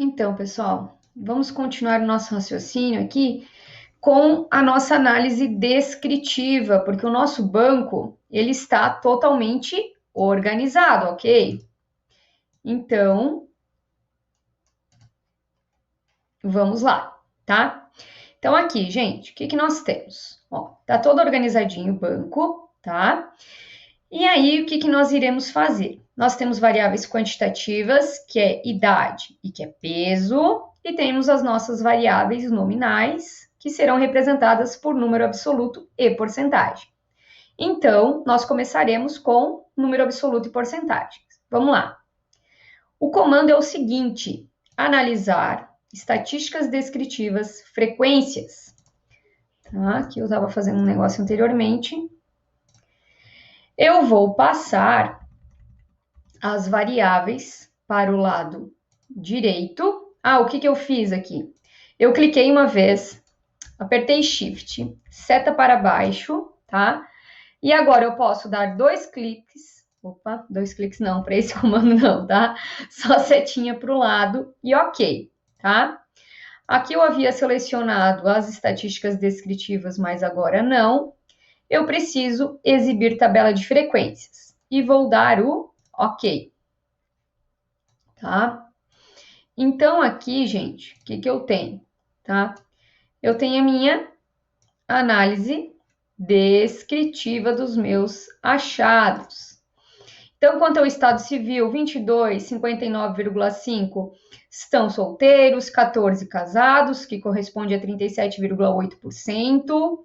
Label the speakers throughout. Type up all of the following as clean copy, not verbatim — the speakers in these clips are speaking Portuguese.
Speaker 1: Então, pessoal, vamos continuar o nosso raciocínio aqui com a nossa análise descritiva, porque o nosso banco ele está totalmente organizado, ok? Então, vamos lá, tá? Então, aqui, gente, o que nós temos? Ó, tá todo organizadinho o banco, tá? E aí, o que nós iremos fazer? Nós temos variáveis quantitativas, que é idade e que é peso, e temos as nossas variáveis nominais, que serão representadas por número absoluto e porcentagem. Então, nós começaremos com número absoluto e porcentagem. Vamos lá. O comando é o seguinte: analisar estatísticas descritivas, frequências. Tá? Aqui eu estava fazendo um negócio anteriormente. Eu vou passar as variáveis para o lado direito. O que eu fiz aqui? Eu cliquei uma vez, apertei Shift, seta para baixo, tá? E agora eu posso dar dois cliques. Opa, dois cliques não, para esse comando não, tá? Só setinha para o lado e ok, tá? Aqui eu havia selecionado as estatísticas descritivas, mas agora não. Eu preciso exibir tabela de frequências e vou dar o ok, tá? Então, aqui, gente, o que eu tenho, tá? Eu tenho a minha análise descritiva dos meus achados. Então, quanto ao estado civil, 22, 59,5 estão solteiros, 14 casados, que corresponde a 37,8%.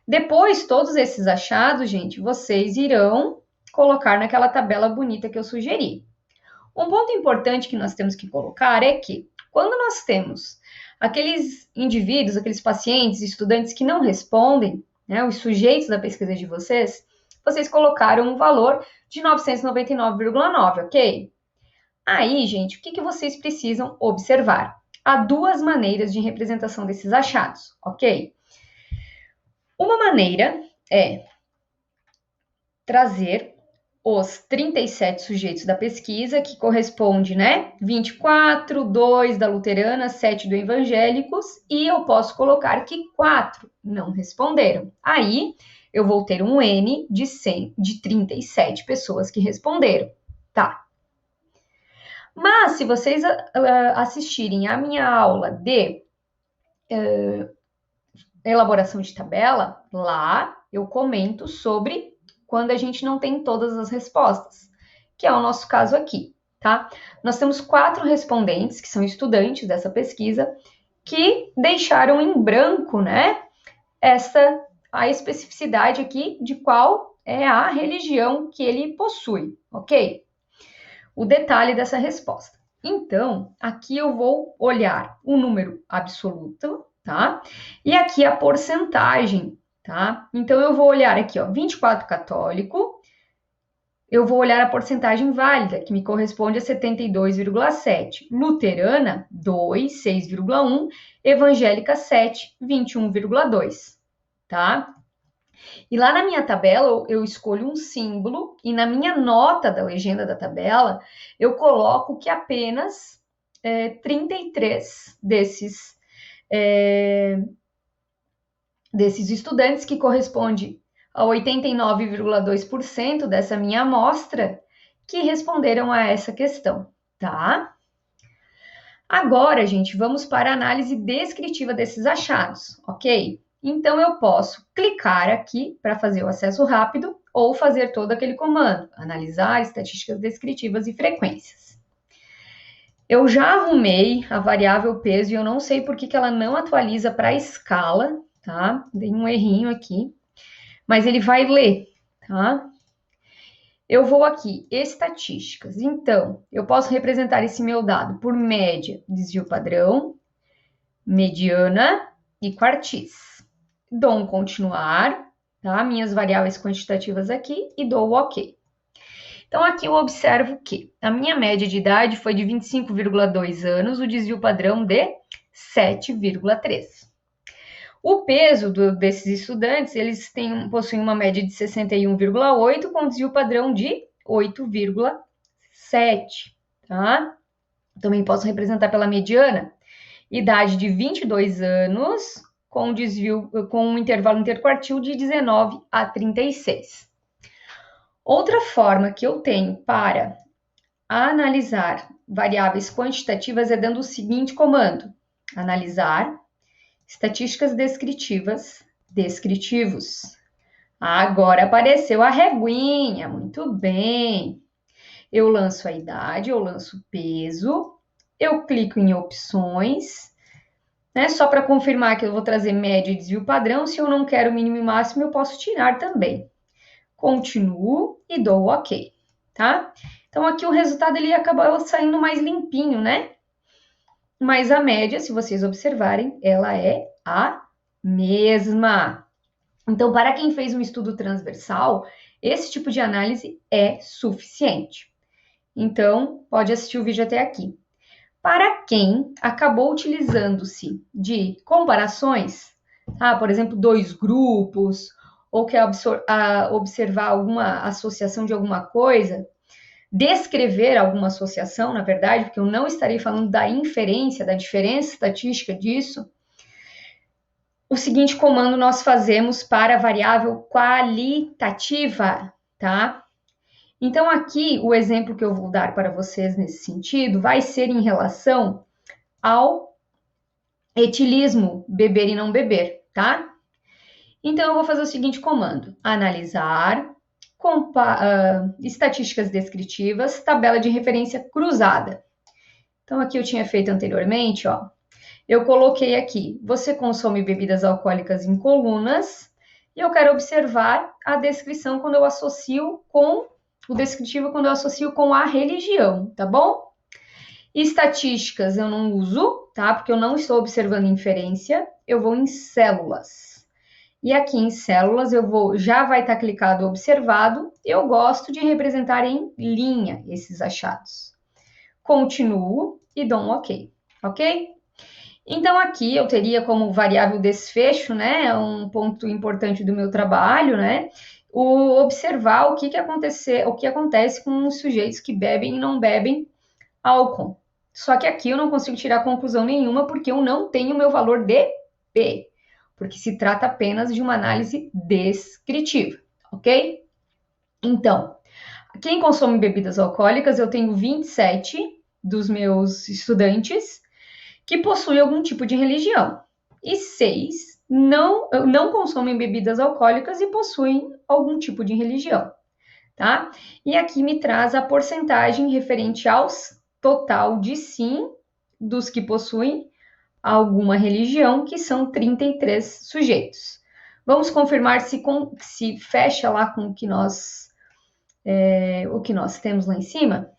Speaker 1: Depois, todos esses achados, gente, vocês irão colocar naquela tabela bonita que eu sugeri. Um ponto importante que nós temos que colocar é que, quando nós temos aqueles indivíduos, aqueles pacientes, estudantes que não respondem, né, os sujeitos da pesquisa de vocês colocaram um valor de 999,9, ok? Aí, gente, o que vocês precisam observar? Há duas maneiras de representação desses achados, ok? Uma maneira é trazer os 37 sujeitos da pesquisa, que corresponde, né? 24, 2 da luterana, 7 do evangélicos, e eu posso colocar que 4 não responderam. Aí, eu vou ter um N de 37 pessoas que responderam, tá? Mas, se vocês assistirem a minha aula de elaboração de tabela, lá eu comento sobre quando a gente não tem todas as respostas, que é o nosso caso aqui, tá? Nós temos 4 respondentes, que são estudantes dessa pesquisa, que deixaram em branco, né, a especificidade aqui de qual é a religião que ele possui, ok? O detalhe dessa resposta. Então, aqui eu vou olhar o número absoluto, tá? E aqui a porcentagem, tá? Então, eu vou olhar aqui, ó, 24 católico, eu vou olhar a porcentagem válida, que me corresponde a 72,7. Luterana, 2, 6,1. Evangélica, 7, 21,2, tá? E lá na minha tabela, eu escolho um símbolo e na minha nota da legenda da tabela, eu coloco que apenas 33 desses estudantes, que corresponde a 89,2% dessa minha amostra, que responderam a essa questão, tá? Agora, gente, vamos para a análise descritiva desses achados, ok? Então, eu posso clicar aqui para fazer o acesso rápido ou fazer todo aquele comando, analisar estatísticas descritivas e frequências. Eu já arrumei a variável peso e eu não sei por que ela não atualiza para a escala, tá? Dei um errinho aqui, mas ele vai ler, tá? Eu vou aqui, estatísticas. Então, eu posso representar esse meu dado por média, desvio padrão, mediana e quartis. Dou um continuar, tá? Minhas variáveis quantitativas aqui e dou o ok. Então, aqui eu observo que a minha média de idade foi de 25,2 anos, o desvio padrão de 7,3. O peso desses estudantes, eles possuem uma média de 61,8, com desvio padrão de 8,7, tá? Também posso representar pela mediana, idade de 22 anos, com desvio, com um intervalo interquartil de 19 a 36. Outra forma que eu tenho para analisar variáveis quantitativas é dando o seguinte comando: analisar estatísticas descritivas, descritivos. Agora apareceu a reguinha, muito bem. Eu lanço a idade, eu lanço o peso, eu clico em opções, né? Só para confirmar que eu vou trazer média e desvio padrão. Se eu não quero mínimo e máximo, eu posso tirar também. Continuo e dou OK, tá? Então aqui o resultado ele acabou saindo mais limpinho, né? Mas a média, se vocês observarem, ela é a mesma. Então, para quem fez um estudo transversal, esse tipo de análise é suficiente. Então, pode assistir o vídeo até aqui. Para quem acabou utilizando-se de comparações, tá? Por exemplo, dois grupos, ou quer observar alguma associação de alguma coisa, descrever alguma associação, na verdade, porque eu não estarei falando da inferência, da diferença estatística disso. O seguinte comando nós fazemos para a variável qualitativa, tá? Então, aqui, o exemplo que eu vou dar para vocês nesse sentido vai ser em relação ao etilismo, beber e não beber, tá? Então, eu vou fazer o seguinte comando: analisar, estatísticas descritivas, tabela de referência cruzada. Então, aqui eu tinha feito anteriormente, ó. Eu coloquei aqui, você consome bebidas alcoólicas em colunas, e eu quero observar a descrição quando eu associo com, o descritivo quando eu associo com a religião, tá bom? Estatísticas eu não uso, tá? Porque eu não estou observando inferência, eu vou em células. E aqui em células já vai estar clicado observado, eu gosto de representar em linha esses achados. Continuo e dou um OK, ok? Então, aqui eu teria como variável desfecho, né, um ponto importante do meu trabalho, né, observar o que acontece com os sujeitos que bebem e não bebem álcool. Só que aqui eu não consigo tirar conclusão nenhuma porque eu não tenho meu valor de P, porque se trata apenas de uma análise descritiva, ok? Então, quem consome bebidas alcoólicas, eu tenho 27 dos meus estudantes que possuem algum tipo de religião. E 6 não consomem bebidas alcoólicas e possuem algum tipo de religião, tá? E aqui me traz a porcentagem referente aos total de sim dos que possuem alguma religião, que são 33 sujeitos. Vamos confirmar se fecha lá com o que nós temos lá em cima?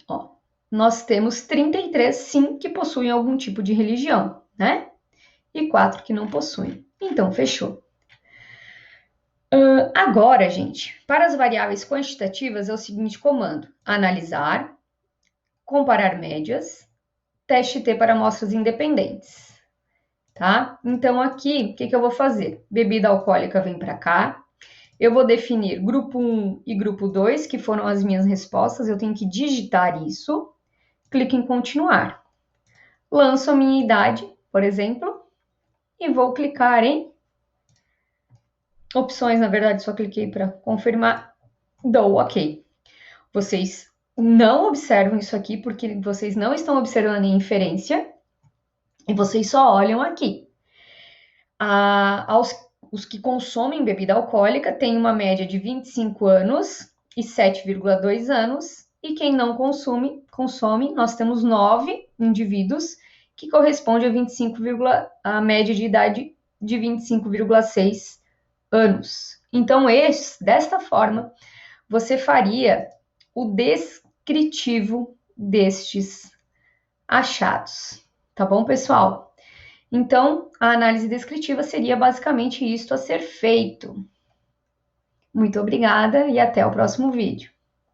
Speaker 1: Ó, nós temos 33, sim, que possuem algum tipo de religião, né? E 4 que não possuem. Então, fechou. Agora, gente, para as variáveis quantitativas é o seguinte comando: analisar, comparar médias, teste T para amostras independentes, tá? Então, aqui, o que eu vou fazer? Bebida alcoólica vem para cá. Eu vou definir grupo 1 e grupo 2, que foram as minhas respostas. Eu tenho que digitar isso. Clique em continuar. Lanço a minha idade, por exemplo, e vou clicar em opções. Na verdade, só cliquei para confirmar. Dou OK. Vocês não observam isso aqui porque vocês não estão observando a inferência e vocês só olham aqui. Os que consomem bebida alcoólica têm uma média de 25 anos e 7,2 anos, e quem não consome, nós temos 9 indivíduos, que corresponde a média de idade de 25,6 anos. Então, desta forma, você faria o descritivo destes achados. Tá bom, pessoal? Então, a análise descritiva seria basicamente isto a ser feito. Muito obrigada e até o próximo vídeo.